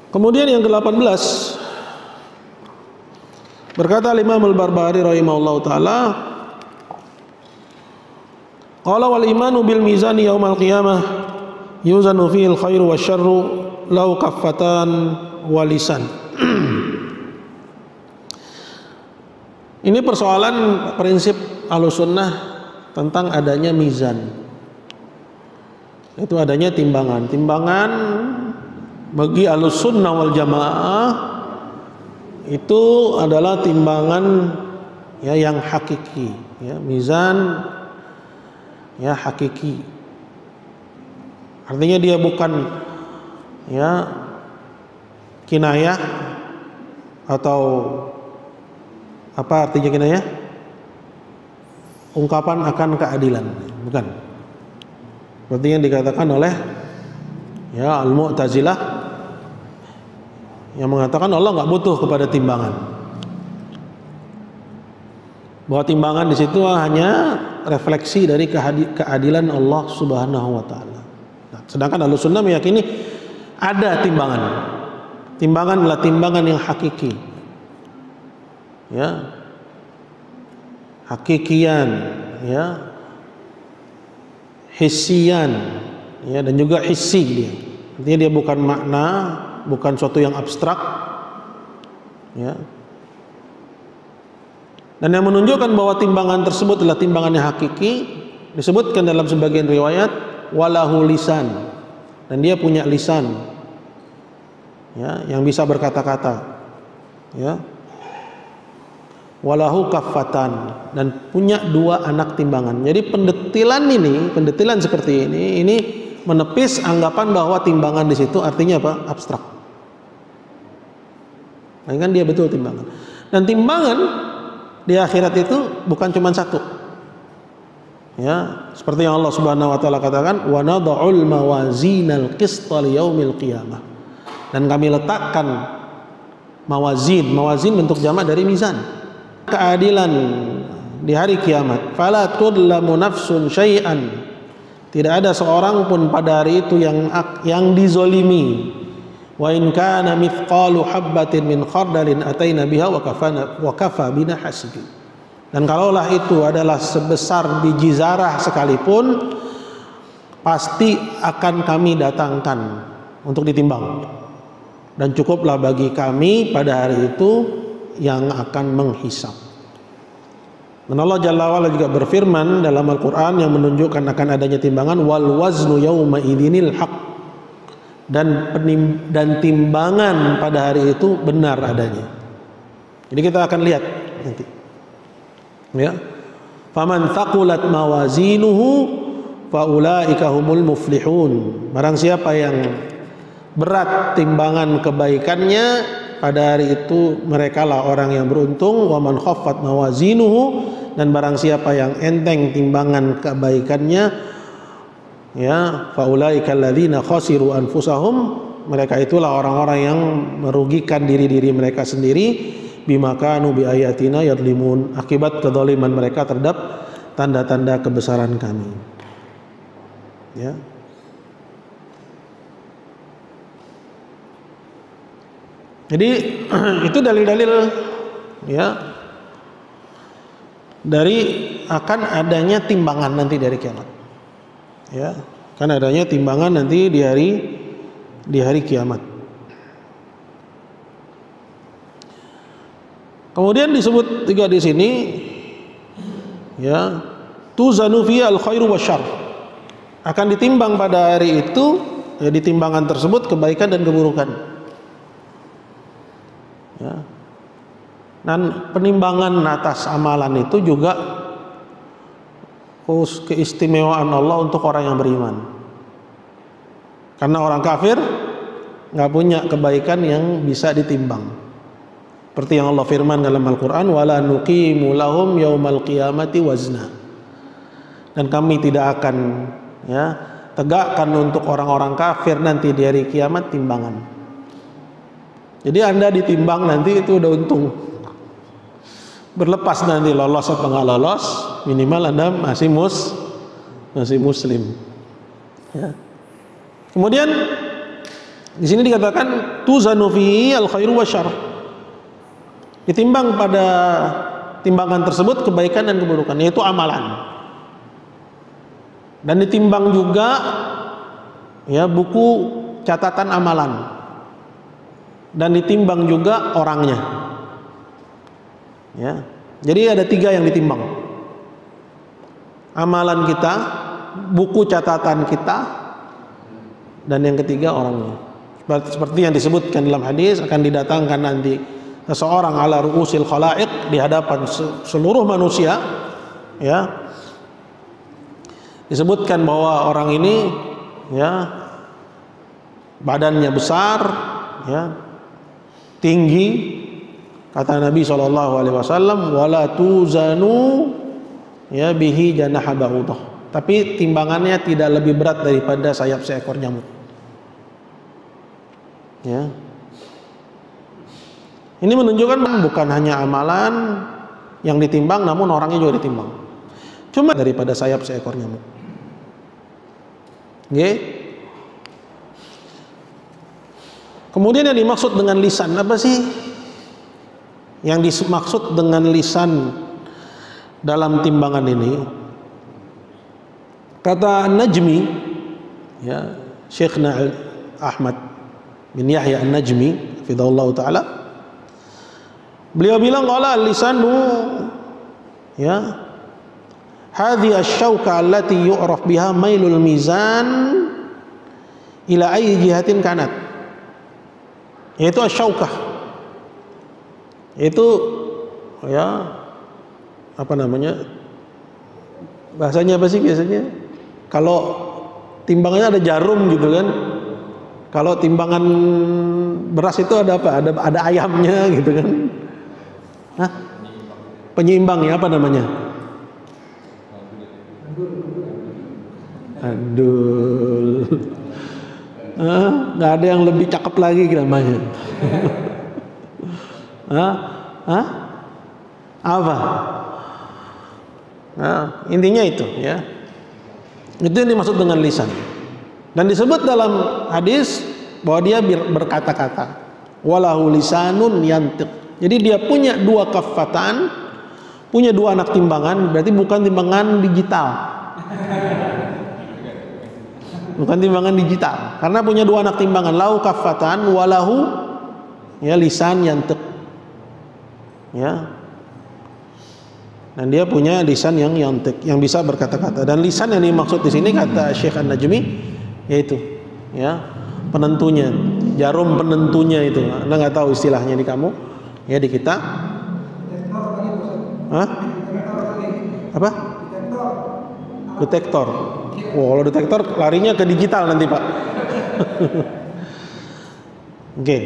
Kemudian yang ke-18, berkata Imam Al-Barbahari rahimahullahu taala, qala wal imanu bil mizani yaumal qiyamah yuzanu fihi al-khairu wasyarru lahu kaffatan wa lisan. Ini persoalan prinsip Ahlussunnah tentang adanya mizan. Itu adanya timbangan. Timbangan bagi Ahlussunnah wal Jamaah itu adalah timbangan ya yang hakiki, ya, mizan ya hakiki. Artinya dia bukan ya kinayah atau apa artinya kinayah? Ungkapan akan keadilan, bukan. Seperti yang dikatakan oleh ya Al-Mu'tazilah yang mengatakan Allah nggak butuh kepada timbangan. Bahwa timbangan di situ hanya refleksi dari keadilan Allah Subhanahu wa taala. Nah, sedangkan Ahlussunnah meyakini ada timbangan. Timbangan adalah timbangan yang hakiki. Ya. Hakikian, ya. Hissian, ya, dan juga hissi dia. Artinya dia bukan makna, bukan suatu yang abstrak, ya. Dan yang menunjukkan bahwa timbangan tersebut adalah timbangan yang hakiki disebutkan dalam sebagian riwayat walahu lisan, dan dia punya lisan, ya, yang bisa berkata-kata, ya. Walahu kaffatan, dan punya dua anak timbangan. Jadi pendetilan seperti ini menepis anggapan bahwa timbangan di situ artinya apa? Abstrak. Nah, kan dia betul timbangan. Dan timbangan di akhirat itu bukan cuma satu. Ya, seperti yang Allah Subhanahu wa taala katakan, "Wa nad'ul mawazinal qista liyaumil qiyamah." Dan kami letakkan mawazin bentuk jamak dari mizan. Keadilan di hari kiamat. Fala tudlamu nafsun syai'an. Tidak ada seorang pun pada hari itu yang dizolimi. Wa in kana mithqalu habbatin min khardalin ataina biha wa kafa bina hasibin. Dan kalaulah itu adalah sebesar biji zarah sekalipun, pasti akan kami datangkan untuk ditimbang. Dan cukuplah bagi kami pada hari itu yang akan menghisap. Dan Allah Jalla wa'ala juga berfirman dalam Al-Quran yang menunjukkan akan adanya timbangan, wal waznu yawma idzinil haq, dan timbangan pada hari itu benar adanya. Jadi kita akan lihat nanti, ya, faman thaqulat mawazinuhu faulaika humul muflihun. Barang siapa yang berat timbangan kebaikannya, pada hari itu merekalah orang yang beruntung. Wa man khaffat mawazinuhu, dan barang siapa yang enteng timbangan kebaikannya, ya, faulaika alladzina khasiru anfusahum, mereka itulah orang-orang yang merugikan diri-diri mereka sendiri, bima kanu bi ayatina yadlimun, akibat kedzaliman mereka terhadap tanda-tanda kebesaran kami. Ya. Jadi itu dalil-dalil, ya, dari akan adanya timbangan nanti dari kiamat, ya, akan adanya timbangan nanti di hari kiamat. Kemudian disebut juga di sini, ya, tuzanu fi al-khairu wasyarr, akan ditimbang pada hari itu, ya, di timbangan tersebut kebaikan dan keburukan. Ya. Dan penimbangan atas amalan itu juga keistimewaan Allah untuk orang yang beriman. Karena orang kafir nggak punya kebaikan yang bisa ditimbang. Seperti yang Allah firman dalam Al-Quran, wala nuqimu lahum yaumal qiyamati wazna. Dan kami tidak akan, ya, tegakkan untuk orang-orang kafir nanti di hari kiamat timbangan. Jadi Anda ditimbang nanti itu udah untung. Berlepas nanti lolos atau nggak lolos, minimal Anda masih muslim. Ya. Kemudian Di sini dikatakan tuzanu fihi al-khairu wasyarr. Ditimbang pada timbangan tersebut kebaikan dan keburukan, yaitu amalan. Dan ditimbang juga ya buku catatan amalan. Dan ditimbang juga orangnya. Ya. Jadi ada 3 yang ditimbang. Amalan kita, buku catatan kita, dan yang ketiga orangnya. Seperti yang disebutkan dalam hadis, akan didatangkan nanti seseorang ala ru'usil khalaiq, di hadapan seluruh manusia, ya. Disebutkan bahwa orang ini ya badannya besar, ya, tinggi. Kata Nabi SAW, wala tuzanu ya bihi janaha ba'udah. Tapi timbangannya tidak lebih berat daripada sayap seekor nyamuk. Ya. Ini menunjukkan bukan hanya amalan yang ditimbang, namun orangnya juga ditimbang. Cuma daripada sayap seekor nyamuk. Oke. Kemudian yang dimaksud dengan lisan apa sih? Yang dimaksud dengan lisan dalam timbangan ini, kata Najmi, ya, Syekhna Ahmad bin Yahya An-Najmi hafizahullah taala, beliau bilang qala al-lisanu ya hadhihi asy-syauka allati yu'raf biha mailul mizan ila ayyi jihatin kanat, yaitu asy-syaukah, itu ya apa namanya, bahasanya apa sih biasanya kalau timbangannya ada jarum gitu kan. Kalau timbangan beras itu ada apa? Ada ayamnya gitu kan. Hah? Penyeimbang ya, apa namanya? Aduh. Nggak ada yang lebih cakep lagi namanya. Apa? Nah, intinya itu ya. Itu yang dimaksud dengan lisan. Dan disebut dalam hadis bahwa dia berkata-kata. Walahu lisanun yantiq. Jadi dia punya 2 kaffatan, punya 2 anak timbangan, berarti bukan timbangan digital. Bukan timbangan digital. Karena punya 2 anak timbangan, lahu kaffatan walahu ya lisan yantiq. Ya. Dan dia punya lisan yang yantiq, yang bisa berkata-kata. Dan lisan yang dimaksud di sini kata Syekh An-Najmi yaitu ya penentunya, jarum penentunya itu. Anda nggak tahu istilahnya di kamu, ya di kita. Hah? Apa? Detektor. Oh, kalau detektor larinya ke digital nanti Pak. Oke.